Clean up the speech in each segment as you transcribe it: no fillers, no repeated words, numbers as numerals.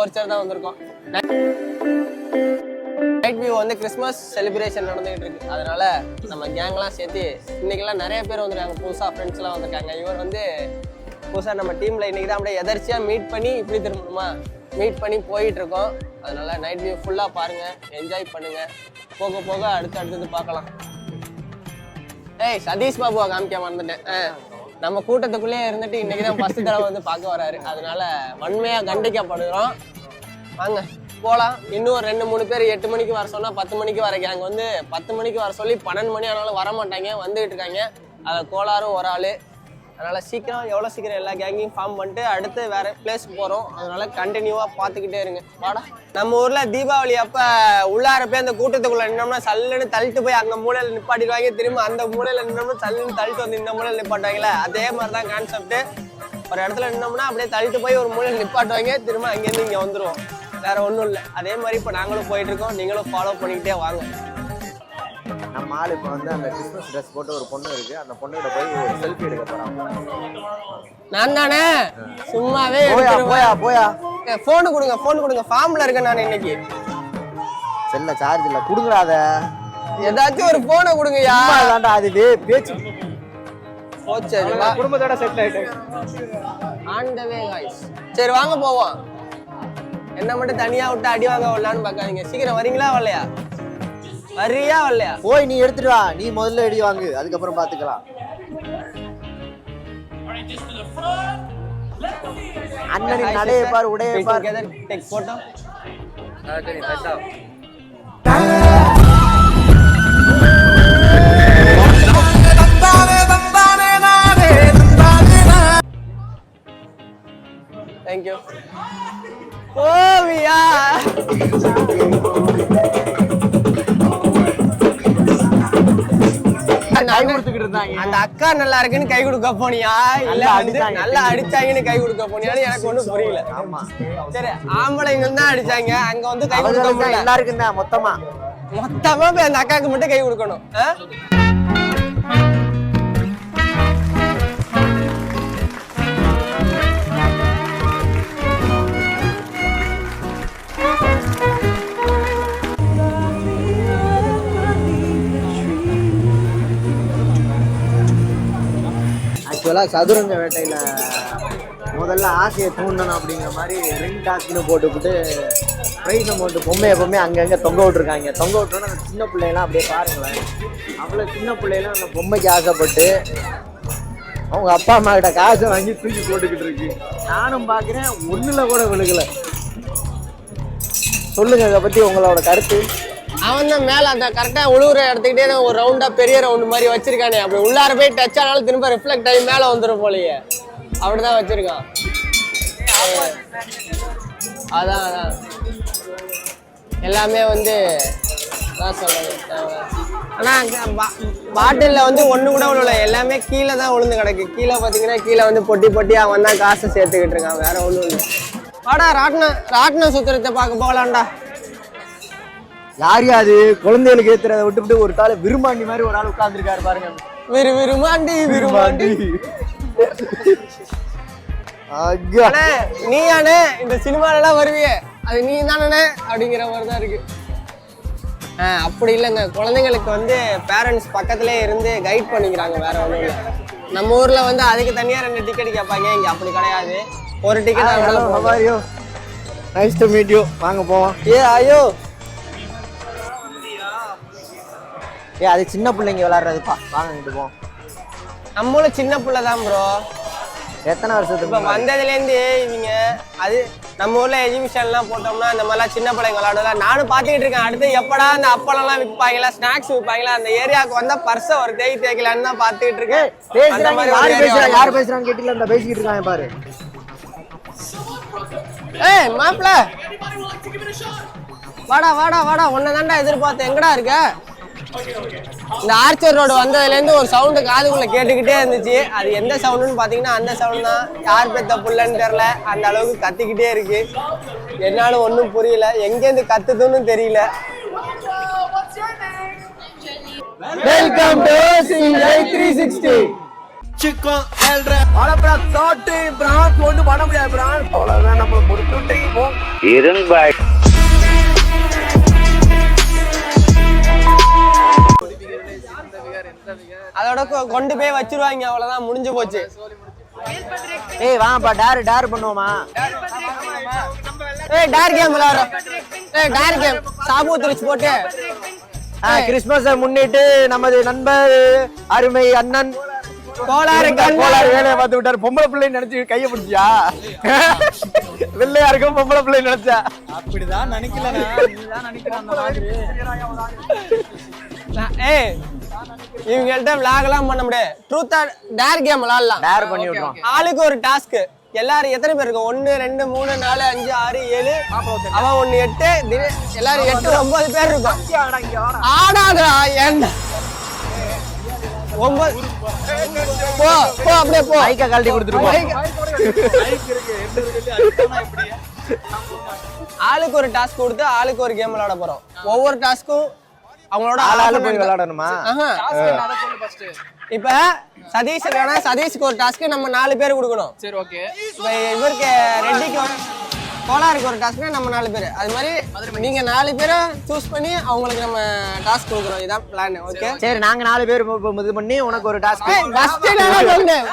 ஒருத்தர் தான் வந்திருக்கோம். நைட் வியூ வந்து கிறிஸ்மஸ் செலிப்ரேஷன் நடந்துகிட்டு இருக்கு. அதனால நம்ம கேங்லாம் சேர்த்து இன்னைக்கெல்லாம் நிறைய பேர் வந்திருக்காங்க. புதுசாக ஃப்ரெண்ட்ஸ்லாம் வந்திருக்காங்க. இவர் வந்து புதுசாக நம்ம டீமில் இன்னைக்கு தான் அப்படியே எதர்ச்சியாக மீட் பண்ணி இப்படி திரும்பணுமா மீட் பண்ணி போயிட்டு இருக்கோம். அதனால நைட் வியூ ஃபுல்லாக பாருங்க, என்ஜாய் பண்ணுங்க. போக போக அடுத்தது பார்க்கலாம். ஏய் சதீஷ் பாபுவா காமிக்க மறந்துட்டேன். நம்ம கூட்டத்துக்குள்ளேயே இருந்துட்டு இன்னைக்கு தான் ஃபர்ஸ்ட் தடவை வந்து பார்க்க வராரு. அதனால வன்மையா கண்டிக்கப்படுகிறோம். வாங்க போகலாம். இன்னும் 2-3 பேர் 8 மணிக்கு வர சொன்னா 10 மணிக்கு வரைக்கும். அங்கே வந்து 10 மணிக்கு வர சொல்லி 12 மணி ஆனாலும் வர மாட்டாங்க, வந்துகிட்டு இருக்காங்க. அதில் கோளாறும் ஒரு ஆள். அதனால சீக்கிரம் எவ்வளோ சீக்கிரம் எல்லா கேங்கையும் ஃபார்ம் பண்ணிட்டு அடுத்து வேற பிளேஸ்க்கு போகிறோம். அதனால கண்டினியூவாக பார்த்துக்கிட்டே இருங்க. வாடா. நம்ம ஊரில் தீபாவளி அப்போ உள்ளார போய் அந்த கூட்டத்துக்குள்ளே நின்னோம்னா சல்லுன்னு தள்ளிட்டு போய் அங்கே மூலையில் நிப்பாட்டிடுவாங்க. திரும்ப அந்த மூலையில் நின்னோம்னா சல்லுன்னு தள்ளிட்டு வந்து இந்த மூலையில் நிப்பாட்டுவாங்களே, அதே மாதிரி தான் கான்செப்ட். ஒரு இடத்துல நின்னோம்னா அப்படியே தள்ளிட்டு போய் ஒரு மூலையில் நிப்பாட்டுவாங்க, திரும்ப அங்கேருந்து இங்கே வந்துடுவோம். வேற ஒன்றும் இல்லை. அதே மாதிரி இப்போ நாங்களும் போயிட்டு இருக்கோம். நீங்களும் ஃபாலோ பண்ணிக்கிட்டே வாங்க. நம்ம ஆள் இப்போ வந்து அந்த கிறிஸ்மஸ் ட்ரெஸ் போட்டு ஒரு பொண்ணு இருக்கு, அந்த பொண்ணுகிட்ட போய் ஒரு செல்ஃபி எடுக்க போறாங்க. நான் தானே சும்மாவே போயா போன் கொடுங்க ஃபார்ம்ல இருக்கேன் நான் இன்னைக்கு. செல்ல சார்ஜ் இல்ல, குடுங்கடாத. ஏதாச்சும் ஒரு போனை கொடுங்கயா. அது பேச்சு போச்சு. குடும்பத்தோட செட்டில் ஆயிட்டு ஆன் தி வே गाइस. சரி வாங்க போவோம். என்ன மட்டும் தனியா விட்டு அடி வாங்க வரலான்னு பார்க்காதீங்க. சீக்கிரம் வரீங்களா வரலையா? வரியா வரலையா? போய் நீ எடுத்துட்டு வா. நீ முதல்ல அடி வாங்கு, அதுக்கப்புறம் பாத்துக்கலாம். அண்ணனின் நடைய பார், உடைய பார். Take photo. Thank you. Oviya அந்த அக்கா நல்லா இருக்குன்னு கை கொடுக்க போனியா இல்ல நல்லா அடிச்சாங்கன்னு கை கொடுக்க போனியான்னு எனக்கு ஒண்ணும் புரியல. சரி ஆம்பளைங்க தான் அடிச்சாங்க, அங்க வந்து கை கொடுக்க முடியல. எல்லாருக்கும் தான் மொத்தமா போய் அந்த அக்காவுக்கு மட்டும் கை கொடுக்கணும். சதுரங்க வேட்டையில முதல்ல ஆசையை தூண்டணும் அப்படிங்கிற மாதிரி ரிங் டாஸ்க்னு போட்டுவிட்டு ப்ரைஸ் அமௌண்ட் பொம்மையை அங்கங்கே தொங்க விட்டுருக்காங்க. தொங்க விட்டோன்னா அந்த சின்ன பிள்ளைலாம் அப்படியே பாருங்களேன், அவ்வளோ சின்ன பிள்ளைலாம் அந்த பொம்மைக்கு ஆசைப்பட்டு அவங்க அப்பா அம்மா கிட்ட காசை வாங்கி தூக்கி போட்டுக்கிட்டு இருக்கு. நானும் பார்க்குறேன், ஒன்றில் கூட விழுகலை. சொல்லுங்க அதை பற்றி உங்களோட கருத்து. அவன் தான் மேல அந்த கரெக்டா உழுவுற இடத்துக்கிட்டே ஒரு ரவுண்டா பெரிய ரவுண்டு மாதிரி வச்சிருக்கானே. அப்படி உள்ளார போய் டச் ஆனாலும் திரும்ப ரிஃப்ளெக்ட் ஆகி மேல வந்துடும் போலயே, அப்படிதான் வச்சிருக்கான். அதான் எல்லாமே வந்து சொல்றது. ஆனா பாட்டில்ல வந்து ஒண்ணு கூட விழுல, எல்லாமே கீழே தான் விழுந்து கிடக்கு. கீழே பாத்தீங்கன்னா கீழே வந்து பொட்டி அவன் தான் காசை சேர்த்துக்கிட்டு இருக்கான், வேற ஒண்ணும் இல்லை. வாடா ராட்டின சுத்திரத்தை பார்க்க போகலாம்டா. யாரையாது குழந்தைகளுக்கு ஏத்துறதை விட்டுவிட்டு ஒரு கால விரும்பாண்டி மாதிரி ஒரு ஆள் உட்கார்ந்துருக்காரு பாருங்க. விரும்பாண்டி நீயானே இந்த சினிமால எல்லாம் வருவியே, அது நீ தானே அப்படிங்கிற மாதிரிதான் இருக்கு. அப்படி இல்லைங்க, குழந்தைங்களுக்கு வந்து பேரண்ட்ஸ் பக்கத்துலேயே இருந்து கைட் பண்ணிக்கிறாங்க, வேற ஒன்றும் இல்லை. நம்ம ஊர்ல வந்து அதுக்கு தனியா 2 டிக்கெட் கேட்பாங்க, இங்க அப்படி கிடையாது. ஒரு ticket. Nice to meet you. வாங்க போவோம். ஐயோ அது சின்ன பிள்ளைங்க விளையாடுறதுப்பா, வாங்கிட்டு போவோம். நம்மளும் சின்ன பிள்ளை தான் ப்ரோ. எத்தனை வருஷத்துக்கு இப்போ வந்ததுலேருந்து இவங்க அது நம்ம ஊர்ல எஜிபிஷன்லாம் போட்டோம்னா இந்த மாதிரிலாம் சின்ன பிள்ளைங்க விளையாடுல நானும் பார்த்துக்கிட்டு இருக்கேன். அடுத்து எப்படா அந்த அப்பளம்லாம் விற்பாங்களா, ஸ்நாக்ஸ் விற்பாங்களா, அந்த ஏரியாவுக்கு வந்தா பர்ஸை ஒரு தேய்க்கலான்னு தான் பார்த்துக்கிட்டு இருக்கேன். யார் பேசுறான்னு கேட்டீங்களா? அந்த பேசிக்கிட்டு இருக்காங்க பாரு. ஏய் மாப்பிள்ள வாடா உன்னை தாண்டா எதிர்பார்த்தேன். எங்கடா இருக்க? இந்த ஆர்ச்சர் ரோடு வந்ததுலேருந்து ஒரு சவுண்டு காதுக்குள்ள கேட்டுக்கிட்டே இருந்துச்சு. அது எந்த சவுண்டுன்னு பார்த்தீங்கன்னா அந்த சவுண்டு தான். யார் பெத்த புள்ளன்னு தெரியல, அந்த அளவுக்கு கத்திக்கிட்டே இருக்கு. என்னாலும் ஒன்றும் புரியல, எங்கேருந்து கத்துதுன்னு தெரியல. Welcome to CJ360. சிக்கன் ஏழ்ற அடப்ரா தோட்டு பிரான் ஒண்ணு பண்ண முடியாது பிரான் அவ்வளவுதான் நம்ம முடிச்சுட்டு போ இரும்பாய் அதோட கொண்டு போய் வச்சிருவாங்க, அவ்வளவுதான், முடிஞ்சு போச்சு. ஏய் வாப்பா டேர் பண்ணுவோமா? ஏய் டேர் கேம் விளையாடுறோம். ஏய் டேர் கேம் சாபூத் போட்டு கிறிஸ்துமஸை முன்னிட்டு நமது நண்பர் அருமை அண்ணன் கோளாறு வேலையை பார்த்து விட்டாரு. பொம்பளை பிள்ளை நினைச்சு கையை பிடிச்சியா? வெள்ளையா இருக்கும் பொம்பளை பிள்ளை நினைச்சா? அப்படிதான் நினைக்கல. ஏய் இவங்கள்ட்ட விளாக் எல்லாம் பண்ண முடியாது. ட்ரூத் ஆர் டேர் கேம் விளையாடலாம். டேர் பண்ணி விட்டுறோம். ஆளுக்கு ஒரு டாஸ்க். எல்லாரும் எத்தனை பேர் இருக்கும்? 1 2 3 4 5 6 7 அவன் 1 8 எல்லாரும் 8 9 பேர் இருக்கும். ஆடாதா என்ன 9 போ போ அப்படியே போ. மைக்க கழட்டி கொடுத்துட்டு ஆளுக்கு ஒரு டாஸ்க் கொடுத்து ஆளுக்கு ஒரு கேம் விளையாட போறோம். ஒவ்வொரு டாஸ்க்கும் அவங்களோட ஆளாளு போய் விளையாடணுமா? இப்ப சதீஷுக்கு ஒரு டாஸ்க் நம்ம 4 பேர் கொடுக்கணும். சரி ஓகே. இப்ப இவருக்கு ரெட்டிக்கு கோலாருக்கு ஒரு டாஸ்க் நம்ம 4 பேர். அது மாதிரி நீங்க 4 பேரை சூஸ் பண்ணி அவங்களுக்கு நம்ம டாஸ்க் கொடுக்குறோம். இதான் பிளான். ஓகே சரி, நாங்க 4 பேர் இது பண்ணி உனக்கு ஒரு டாஸ்க். ஃபர்ஸ்ட் நான் சொல்றேன்.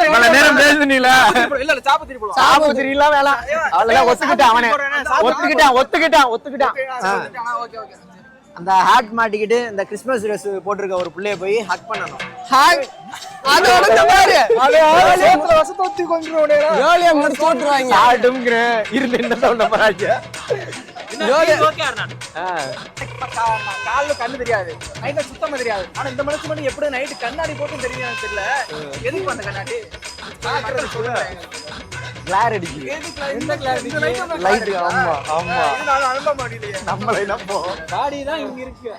இவ்வளவு நேரம் பேசுனீல. இல்ல இல்ல சாபத்திரி போலாம். சாபத்திரி இல்ல வேணாம். அவ்வளவுதான் ஒத்துக்கிட்டான் அவனே. ஒத்துக்கிட்டான். Okay okay. அந்த ஹாட் மாட்டிக்கிட்டு இந்த கிறிஸ்மஸ் ட்ரெஸ் போட்டிருக்க ஒரு புள்ளைய போய் ஹக் பண்ணணும். அதோட பாரு வசத்தொத்தி கொண்டுறோனே. ஜோலியா முடிச்சு விட்டுருவாங்க. ஆடும்ங்கற இருந்து என்ன சொல்ல போறாங்க? ஓகே அண்ணா. கால்ல கண்ணு தெரியாது, நைட்ல சுத்தமா தெரியாது. ஆனா இந்த மனுஷன் மட்டும் எப்படி நைட் கண்ணாடி போட்டு தெரியும் தெரியல. எதுக்கு அந்த கண்ணாடி? கிளார் அடிக்குது. எந்த கிளாரிட்டி? லைட். ஆமா இதனால அனுப்ப மாட்டீங்க. நம்மளே நம்போ. பாடி தான் இங்க இருக்கு.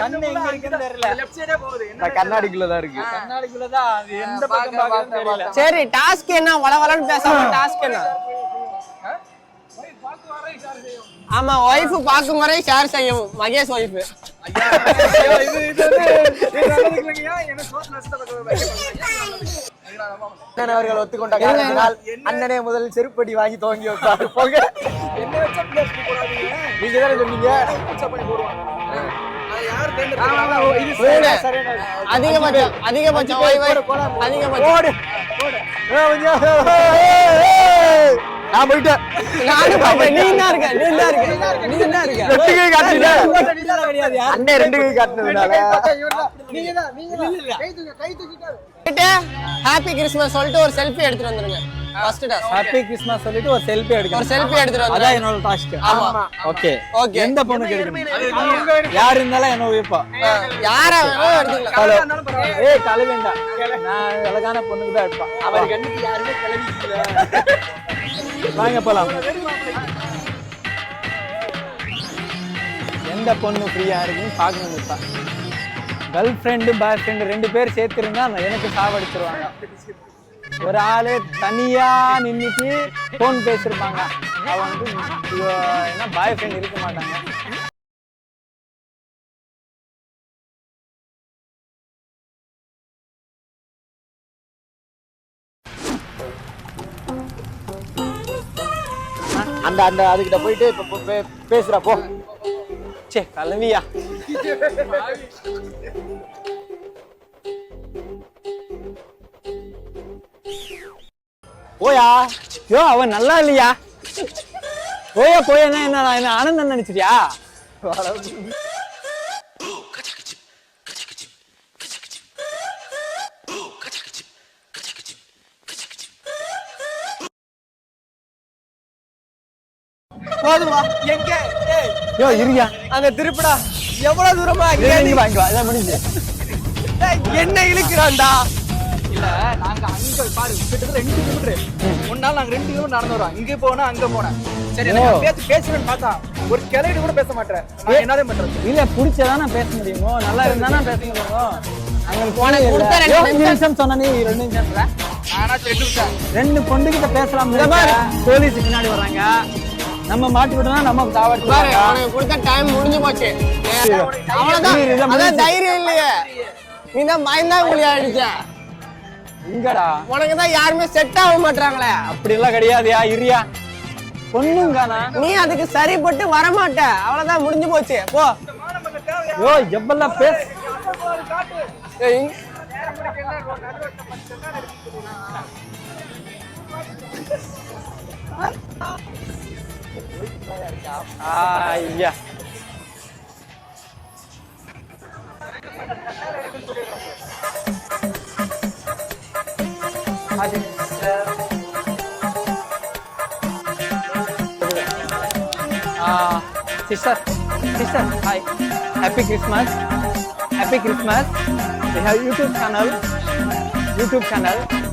கண்ணு எங்க இருக்குன்னு தெரியல. லெஃப்ட் சைடே போகுது. இந்த கண்ணாடிக்குள்ள தான் இருக்கு. கண்ணாடிக்குள்ள தான். அது எந்த பக்கம் பார்க்கறதுன்னு தெரியல. சரி டாஸ்க் என்ன? வளவலன்னு பேசாம டாஸ்க் என்ன? ஆமா, வைஃப் பாக்கும் வரை ஷேர் செய்யும். மகேஷ் வைஃப். ஐயா இது நல்லது இல்லையா? என்ன சோஸ்ல அண்ணன் அவர்கள் ஒத்துக்கொண்ட காரணத்தினால் அண்ணனே முதல் செருப்படி வாங்கி துவங்கி வைப்பாரு. போங்க. என்ன வச்சா பிளேஸ் போடாதீங்க. நீங்க தானே சொன்னீங்க. வச்சா பண்ணி போடுவாங்க. அது யார் தேர்ந்து அதிகபட்சம் அதிகபட்சம் நான் போயிட்டேன். நீ தான் இருக்க. ரெண்டு கை காட்டுறீங்க. அண்ணே ரெண்டு கை காட்டுனதுனால ஹாப்பி கிறிஸ்மஸ் சொல்லிட்டு ஒரு செல்ஃபி எடுத்துட்டு வந்துருங்க. ஃபர்ஸ்ட் டாஸ்க் ஹாப்பி கிறிஸ்மஸ் சொல்லிட்டு ஒரு செல்ஃபி எடுக்கணும். ஒரு செல்ஃபி எடுத்துட்டு வந்துருங்க. அதான் என்னோட டாஸ்க். ஆமா ஓகே ஓகே. எந்த பொண்ணுக்கு எடுக்கணும்? யார் இருந்தாலும் என்ன வைப்பா. யாரா வேணாலும் எடுத்துக்கலாம். ஏய் கலை வேண்டாம். நான் அழகான பொண்ணுக்கு தான் எடுப்பேன். அவர் கண்ணுக்கு யாருமே கலவிக்கல. வாங்க போலாம். எந்த பொண்ணு ஃப்ரீயா இருக்குன்னு பார்க்கணும். இப்ப கேர்ள் ஃப்ரெண்டு பாய் ஃப்ரெண்டு 2 பேர் சேர்த்துருந்தா எனக்கு சாவடிச்சிருவாங்க. ஒரு ஆளு தனியா நின்றுட்டு போன் பேசிருப்பாங்க. அவன் வந்து என்ன பாய் ஃப்ரெண்ட் இருக்க மாட்டாங்க. அந்த அந்த அதுகிட்ட போயிட்டு இப்ப பேசுறா போ. சே கலவியா. போயா. யோ அவன் நல்லா இல்லையா? போயா என்ன ஆனந்தம் நினைச்சிட்டியா? போதுமா? எங்க? யோ இருயா. அங்க திருப்பிடா. எவ்வளவு தூரமா? இங்க வாங்க வா. அதான் முடிஞ்சு. என்ன இழுக்கிறான்டா? இல்ல நாங்க அங்க பாரு கிட்டத்தட்ட 2 கிலோமீட்டர். ஒரு நாள் நாங்க 2 கிலோமீட்டர் நடந்து வரோம். இங்க போனா அங்க போனேன். சரி எனக்கு பேசுறேன்னு பார்த்தா ஒரு கிளவி கூட பேச மாட்டேன். நான் என்னதே பண்றது? இல்ல புடிச்சதானே பேச முடியுமோ. நல்லா இருந்தானா பேச முடியுமோ. அங்க போன கொடுத்த 2 நிமிஷம் சொன்ன நீ 2 நிமிஷம்ல நானா 2 நிமிஷம் 2 பொண்ணு கிட்ட பேசலாம். போலீஸ் பின்னாடி வராங்க. நம்ம மாட்டி விட்டோம்னா நம்ம சாவடி பாரு. அவனுக்கு கொடுத்த டைம் முடிஞ்சு போச்சு. அவ்வளவுதான். அதான் தைரியம் இல்லையே. நீ தான் பயந்தா புலி ஆயிடுச்ச. இங்கடா உனக்கு தான் யாருமே செட் ஆக மாட்டாங்களே. அப்படி எல்லாம் கிடையாதுயா, இரியா பொண்ணுங்கானா நீ அதுக்கு சரிப்பட்டு வரமாட்ட, அவ்வளவுதான், முடிஞ்சு போச்சு, போ. யோ எவ்வளவு பேச ஏய், ஐயா sister, hi, happy Christmas, we have YouTube channel,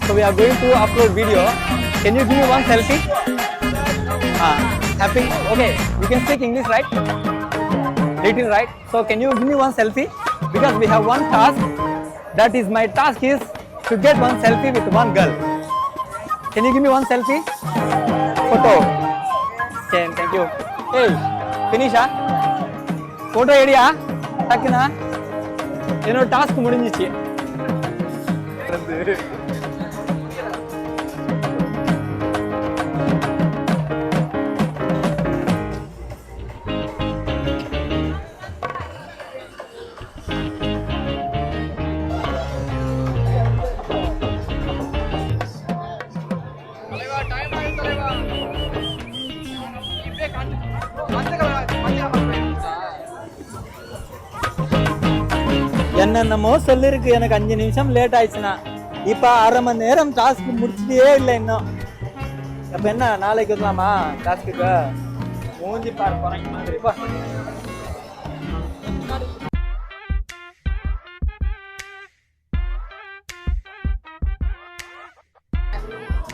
so we are going to upload video. Can you give me one selfie? Happy, okay, you can speak English, right? Little, right? So can you give me one selfie? Because we have one task, that is my task is to get one selfie with one girl. Can you give me one selfie? Photo. Okay, thank you. Hey, finish photo ediya takna eno task mudinjichu. என்னென்னமோ சொல்லிருக்கு, எனக்கு 5 நிமிஷம் late ஆயிடுச்சுன்னா இப்ப 1/2 மணி நேரம் task முடிச்சிட்டே இல்லை இன்னும். அப்ப என்ன நாளைக்கு வரலாமா டாஸ்க்கு? மூஞ்சி பார்க்க போறேன் மாதிரி.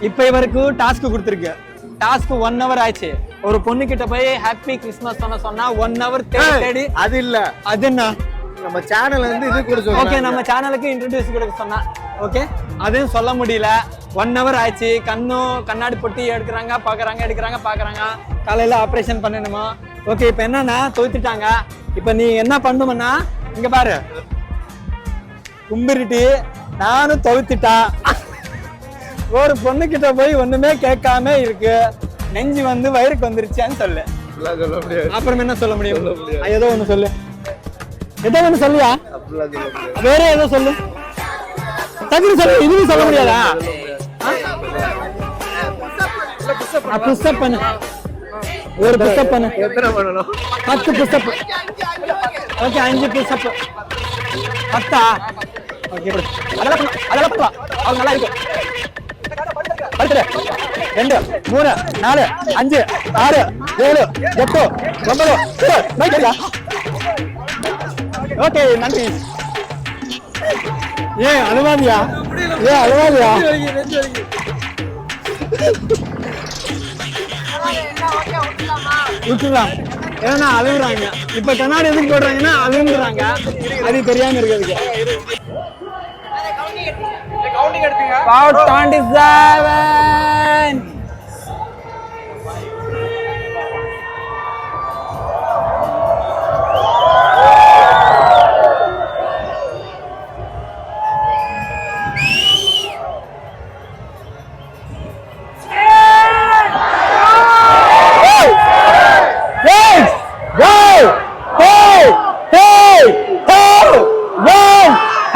இப்ப இவருக்கு டாஸ்க் கொடுத்துருக்கு. டாஸ்க் 1 hour ஆயிடுச்சு. ஒரு பொண்ணு கிட்ட போய் ஹாப்பி கிறிஸ்மஸ் சொன்னா 1 hour தேடி அது இல்ல, அது என்ன நம்ம சேனல் வந்து இது கூட சொல்லுங்க. ஓகே, நம்ம சேனலுக்கு இன்ட்ரோடியூஸ் கொடுக்க சொன்னா ஓகே, அதையும் சொல்ல முடியல. 1 hour ஆயிடுச்சு. கண்ணாடி பொட்டி எடுக்கிறாங்க, பாக்குறாங்க, எடுக்கிறாங்க, பாக்குறாங்க. காலையில ஆபரேஷன் பண்ணணுமா? ஓகே, இப்ப என்னன்னா தோத்துட்டாங்க. இப்ப நீ என்ன பண்ணுமன்னா, இங்க பாரு, கும்பிரிட்டி நானும் தோத்துட்டா. ஒரு பொண்ணு கிட்ட போய் ஒண்ணுமே கேட்காம இருக்கு, நெஞ்சு வந்து வயிறுக்கு வந்துருச்சான்னு சொல்லு. அப்புறம் என்ன சொல்ல முடியும்? ஏதோ ஒண்ணு சொல்லு, ஏதோ ஒண்ணு சொல்லியா, வேற ஏதோ சொல்லு, டக்குனு சொல்லு. இதுவும் சொல்ல முடியாதா? புஷ்அப் பண்ணு, ஒரு புஷ்அப் பண்ணு. எத்தனை பண்ணணும்? 10 புஷ்அப். Okay, 5 push-up. 10 ஓகே, அதெல்லாம் பண்ணலாம், அது நல்லா இருக்கு. 2 3 4 5 6 7 8 9 ஓகே, நன்றி. ஏன் அழுவாதியா? விட்டுலாம், ஏன்னா அழுகுறாங்க. இப்ப கண்ணாடி எதுக்கு போடுறாங்கன்னா அழுகுறாங்க, அது தெரியாம இருக்கிறதுக்கு. 27.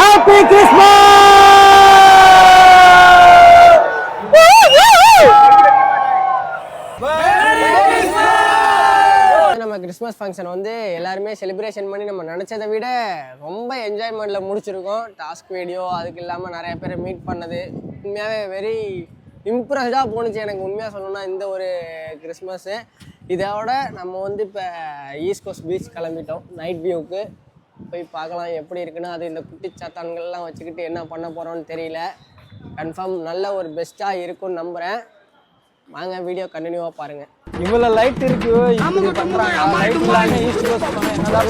Happy Christmas! நம்ம கிறிஸ்மஸ் ஃபங்க்ஷன் வந்து எல்லாருமே செலிப்ரேஷன் பண்ணி நம்ம நினச்சதை விட ரொம்ப என்ஜாய்மெண்ட்டில் முடிச்சிருக்கோம். டாஸ்க் வீடியோ, அதுக்கு இல்லாமல் நிறைய பேரை மீட் பண்ணது உண்மையாகவே வெரி இம்ப்ரெஸ்டாக போணுச்சு எனக்கு. உண்மையாக சொல்லணும்னா இந்த ஒரு கிறிஸ்மஸ்ஸு இதோட நம்ம வந்து இப்போ ஈஸ்ட் கோஸ்ட் பீச் கிளம்பிட்டோம். நைட் வியூவுக்கு போய் பார்க்கலாம் எப்படி இருக்குன்னு. அது இந்த குட்டி சாத்தான்கள்லாம் வச்சுக்கிட்டு என்ன பண்ண போகிறோன்னு தெரியல. கன்ஃபார்ம் நல்ல ஒரு பெஸ்ட்டாக இருக்கும்னு நம்புகிறேன். வாங்க வீடியோ கண்டினியூவாக பாருங்கள். இவ்வளோ லைட் இருக்கு, இப்படி பண்றாங்க. லைட் இல்லாம ஈஸ்ட் கோஸ்ட் போனா என்னதான்